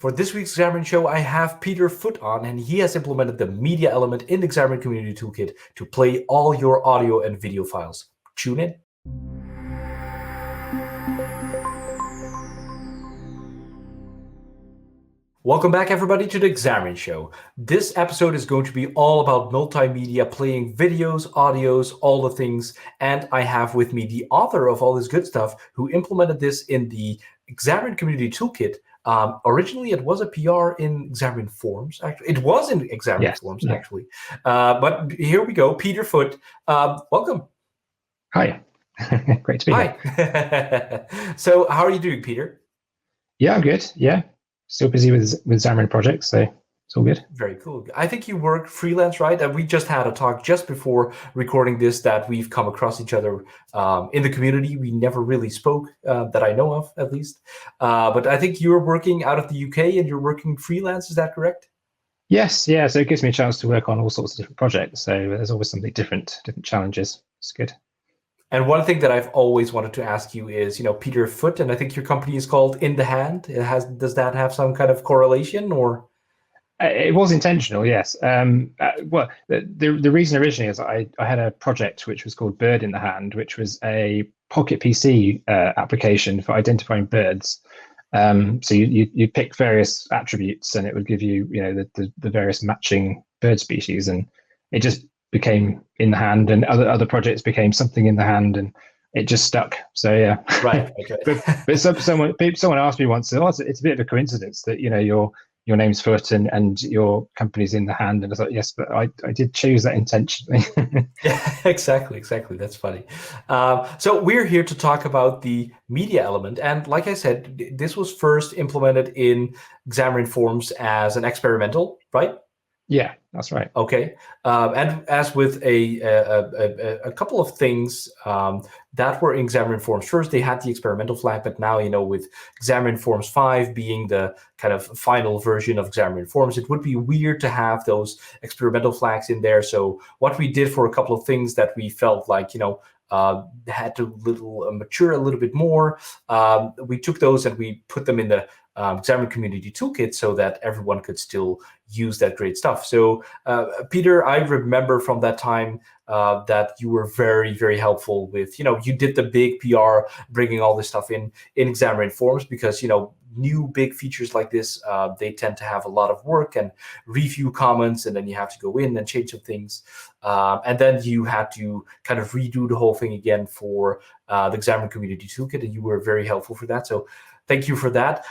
For this week's Xamarin Show, I have Peter Foot on, and he has implemented the Media element in the Xamarin Community Toolkit to play all your audio and video files. Tune in. Welcome back, everybody, to the Xamarin Show. This episode is going to be all about multimedia, playing videos, audios, all the things. And I have with me the author of all this good stuff who implemented this in the Xamarin Community Toolkit. Originally, it was a PR in Xamarin.Forms. Actually, it was in Xamarin.Forms, actually. But here we go. Peter Foot, welcome. Hi. Great to be here. Hi. So how are you doing, Peter? Yeah, I'm good. Yeah. Still busy with Xamarin projects, so it's all good. Very cool. I think you work freelance, right? And we just had a talk just before recording this that we've come across each other in the community. We never really spoke that I know of, at least. But I think you're working out of the UK and you're working freelance. Is that correct? Yes. Yeah. So it gives me a chance to work on all sorts of different projects. So there's always something different challenges. It's good. And one thing that I've always wanted to ask you is, Peter Foot, and I think your company is called In the Hand. Does that have some kind of correlation, or? It was intentional, yes. Well, the reason originally is I had a project which was called Bird in the Hand, which was a Pocket PC application for identifying birds. So you pick various attributes, and it would give you, the various matching bird species, and it just became In the Hand, and other projects became Something in the Hand, and it just stuck. So yeah, right. Okay. but someone asked me once, "Oh, it's a bit of a coincidence that your name's Foot and your company's In the Hand," and I thought, yes, but I did choose that intentionally. Yeah, exactly. That's funny. So we're here to talk about the media element, and like I said, this was first implemented in Xamarin.Forms as an experimental, right? Yeah, that's right. Okay, and as with a couple of things that were in Xamarin.Forms first, they had the experimental flag, but now, with Xamarin.Forms 5 being the kind of final version of Xamarin.Forms, it would be weird to have those experimental flags in there. So what we did for a couple of things that we felt like, had to mature a little bit more, we took those and we put them in the Xamarin Community Toolkit so that everyone could still use that great stuff. So, Peter, I remember from that time that you were very, very helpful with, you did the big PR, bringing all this stuff in Xamarin.Forms because, new big features like this, they tend to have a lot of work and review comments, and then you have to go in and change some things. And then you had to kind of redo the whole thing again for the Xamarin Community Toolkit, and you were very helpful for that. So thank you for that.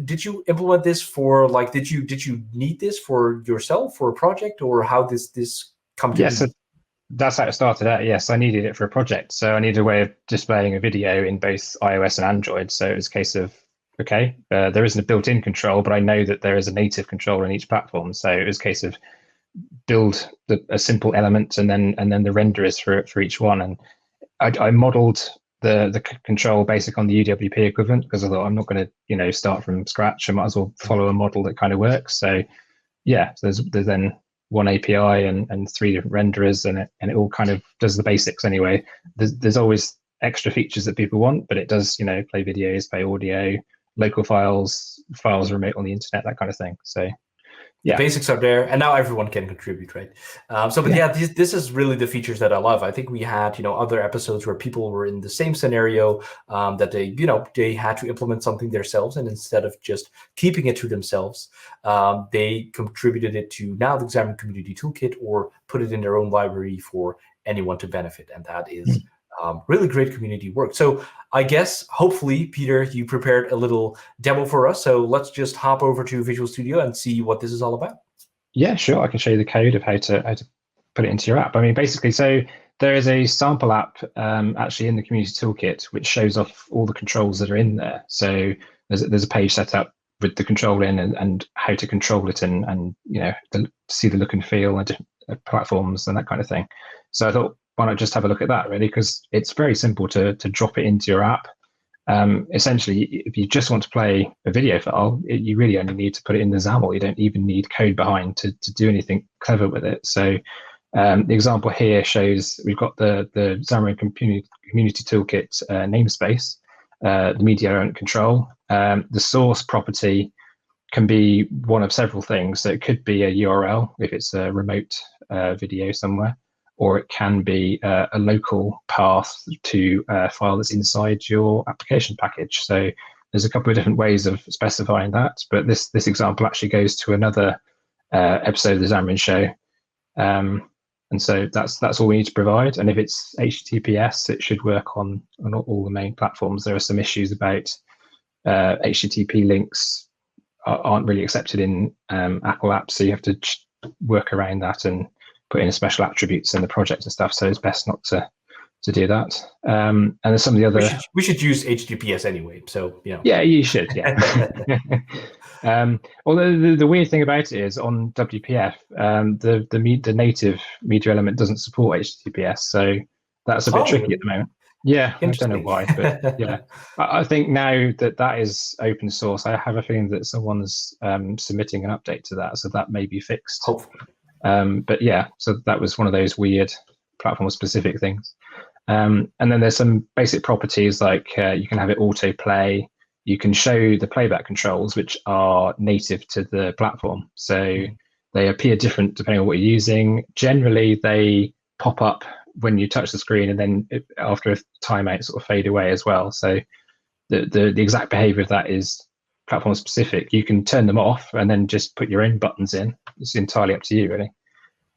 Did you implement this for, did you need this for yourself, for a project, or how does this come to be? Yes, that's how it started out. Yes, I needed it for a project. So I needed a way of displaying a video in both iOS and Android. So it was a case of, okay, there isn't a built-in control, but I know that there is a native controller in each platform. So it was a case of build a simple element and then the renderers for each one. And I modeled the control basic on the UWP equivalent because I thought I'm not going to start from scratch. I might as well follow a model that kind of works. So yeah, there's then one API and 3 different renderers, and it all kind of does the basics anyway. There's always extra features that people want, but it does play videos, play audio, local files remote on the internet, that kind of thing. So yeah, the basics are there, and now everyone can contribute, right? This is really the features that I love. I think we had, other episodes where people were in the same scenario that they had to implement something themselves, and instead of just keeping it to themselves, they contributed it to now the Xamarin Community Toolkit or put it in their own library for anyone to benefit, and that is really great community work. So I guess, hopefully, Peter, you prepared a little demo for us. So let's just hop over to Visual Studio and see what this is all about. Yeah, sure. I can show you the code of how to put it into your app. I mean, basically, so there is a sample app actually in the Community Toolkit, which shows off all the controls that are in there. So there's a page set up with the control in and how to control it and see the look and feel and different platforms and that kind of thing. So I thought, why not just have a look at that, really, because it's very simple to drop it into your app. Essentially, if you just want to play a video file, you really only need to put it in the XAML. You don't even need code behind to do anything clever with it. So the example here shows we've got the Xamarin Community Toolkit namespace, the media element control. The source property can be one of several things. So it could be a URL if it's a remote video somewhere, or it can be a local path to a file that's inside your application package. So there's a couple of different ways of specifying that, but this example actually goes to another episode of the Xamarin Show. And so that's all we need to provide. And if it's HTTPS, it should work on all the main platforms. There are some issues about HTTP links aren't really accepted in Apple apps, so you have to work around that and put in special attributes in the project and stuff. So it's best not to do that. And there's some of the other. We should use HTTPS anyway. So Yeah, you should. Yeah. Although the weird thing about it is on WPF, the native MediaElement doesn't support HTTPS, so that's a bit tricky at the moment. Yeah, I don't know why, but yeah, I think now that is open source, I have a feeling that someone's submitting an update to that, so that may be fixed. Hopefully. But yeah, so that was one of those weird platform-specific things. And then there's some basic properties like you can have it autoplay. You can show the playback controls, which are native to the platform. So they appear different depending on what you're using. Generally, they pop up when you touch the screen, and then after a timeout, sort of fade away as well. So the exact behavior of that is platform specific. You can turn them off and then just put your own buttons in. It's entirely up to you, really.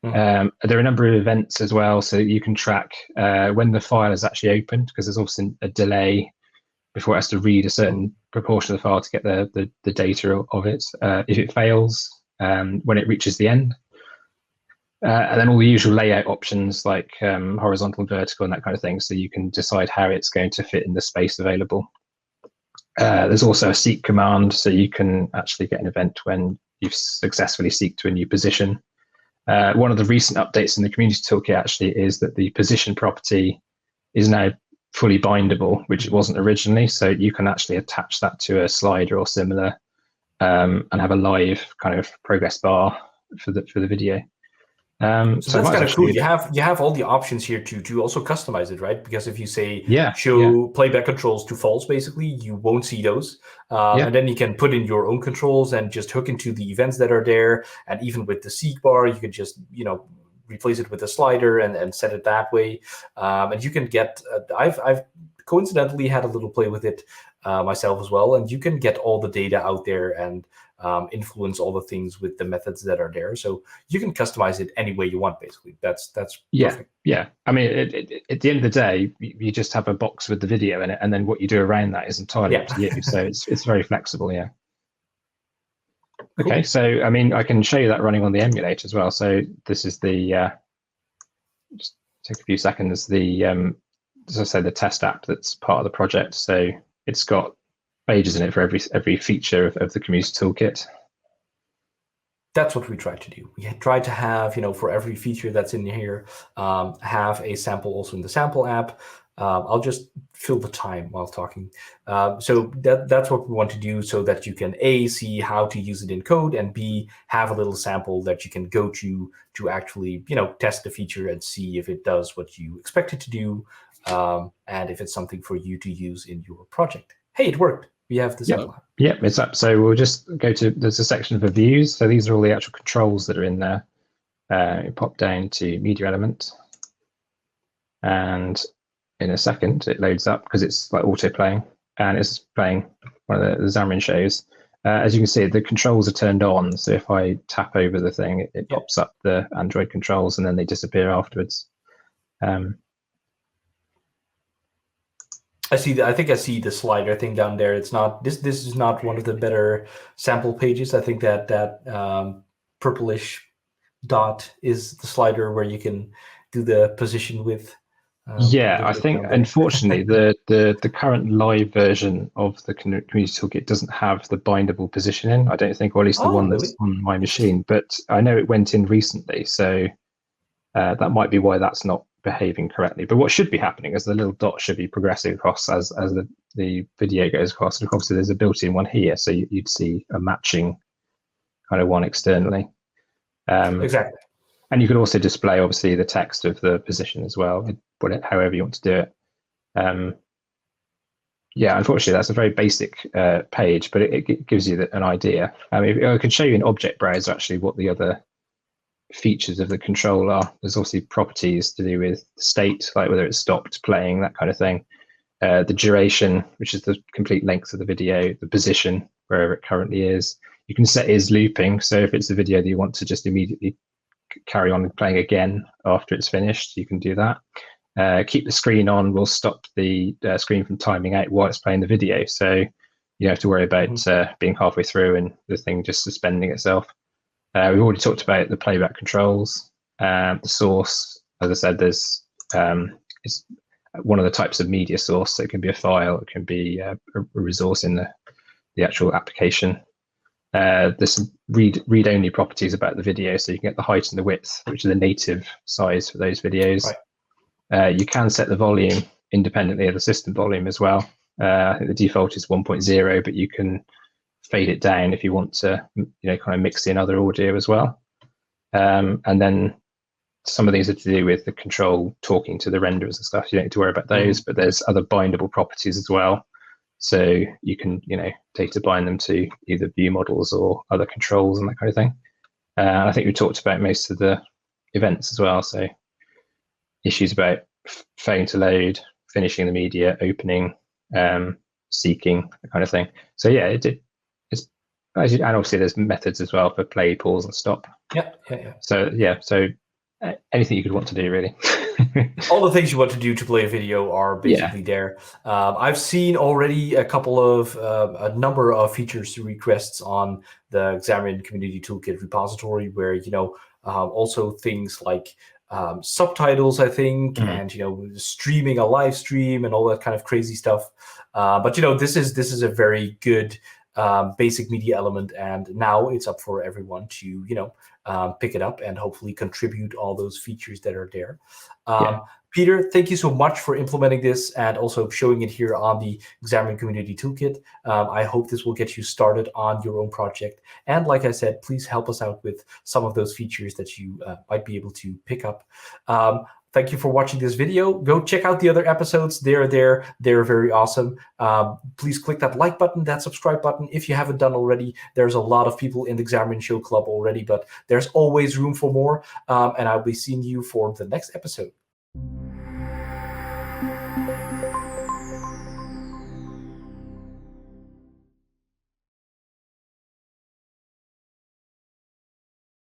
There are a number of events as well, so you can track when the file is actually opened, because there's often a delay before it has to read a certain proportion of the file to get the data of it. If it fails, when it reaches the end. And then all the usual layout options like horizontal, vertical, and that kind of thing, so you can decide how it's going to fit in the space available. There's also a seek command, so you can actually get an event when you've successfully seeked to a new position. One of the recent updates in the Community Toolkit actually is that the position property is now fully bindable, which it wasn't originally. So you can actually attach that to a slider or similar, and have a live kind of progress bar for the video. So that's kind of cool. You have all the options here to also customize it, right? Because if you say show playback controls to false, basically you won't see those, and then you can put in your own controls and just hook into the events that are there. And even with the seek bar, you could just replace it with a slider and set it that way. And you can get. I've coincidentally had a little play with it myself as well, and you can get all the data out there and influence all the things with the methods that are there. So you can customize it any way you want, basically. That's perfect. Yeah. I mean, at the end of the day, you just have a box with the video in it, and then what you do around that is entirely up to you. So it's very flexible. Yeah. Cool. Okay. So I mean, I can show you that running on the emulator as well. So this is the just take a few seconds. The as I say, the test app that's part of the project. So it's got pages in it for every feature of the Community Toolkit. That's what we try to do. We try to have, for every feature that's in here, have a sample also in the sample app. I'll just fill the time while talking. So that's what we want to do, so that you can A, see how to use it in code, and B, have a little sample that you can go to actually, test the feature and see if it does what you expect it to do, and if it's something for you to use in your project. Hey, it worked. We have the sample app. Yep, it's up. So we'll just go to, there's a section for views. So these are all the actual controls that are in there. Pop down to MediaElement. And in a second, it loads up because it's like auto playing, and it's playing one of the Xamarin shows. As you can see, the controls are turned on. So if I tap over the thing, it pops up the Android controls, and then they disappear afterwards. I see. I think I see the slider thing down there. It's not this. This is not one of the better sample pages. I think that purplish dot is the slider where you can do the position with. I think unfortunately the current live version of the Community Toolkit doesn't have the bindable positioning. I don't think, or at least the one that's on my machine. But I know it went in recently, so that might be why that's not behaving correctly. But what should be happening is the little dot should be progressing across as the video goes across. And obviously there's a built-in one here, so you'd see a matching kind of one externally. Exactly. And you could also display obviously the text of the position as well, however you want to do it. Yeah, unfortunately, that's a very basic page, but it gives you an idea. I can show you in Object Browser actually what the other features of the control are. There's obviously properties to do with state, like whether it's stopped playing, that kind of thing. The duration, which is the complete length of the video, the position, wherever it currently is. You can set is looping, so if it's a video that you want to just immediately carry on playing again after it's finished, you can do that. Keep the screen on will stop the screen from timing out while it's playing the video, so you don't have to worry about being halfway through and the thing just suspending itself. We've already talked about the playback controls. The source, as I said, there's it's one of the types of media source. So it can be a file, it can be a resource in the actual application. There's some read-only properties about the video, so you can get the height and the width, which are the native size for those videos. Right. You can set the volume independently of the system volume as well. I think the default is 1.0, but you can fade it down if you want to, kind of mix in other audio as well. And then some of these are to do with the control talking to the renderers and stuff. You don't need to worry about those, but there's other bindable properties as well. So you can, data bind them to either view models or other controls and that kind of thing. I think we talked about most of the events as well. So issues about failing to load, finishing the media, opening, seeking, that kind of thing. So yeah, and obviously there's methods as well for play, pause, and stop. Yeah. So anything you could want to do, really. All the things you want to do to play a video are basically there. I've seen already a number of features requests on the Xamarin Community Toolkit repository, where also things like subtitles, I think, and streaming a live stream and all that kind of crazy stuff. But this is a very good basic media element, and now it's up for everyone to pick it up and hopefully contribute all those features that are there. Peter, thank you so much for implementing this and also showing it here on the Xamarin Community Toolkit. I hope this will get you started on your own project. And like I said, please help us out with some of those features that you might be able to pick up. Thank you for watching this video. Go check out the other episodes. They're there. They're very awesome. Please click that like button, that subscribe button if you haven't done already. There's a lot of people in the Xamarin Show Club already, but there's always room for more. And I'll be seeing you for the next episode.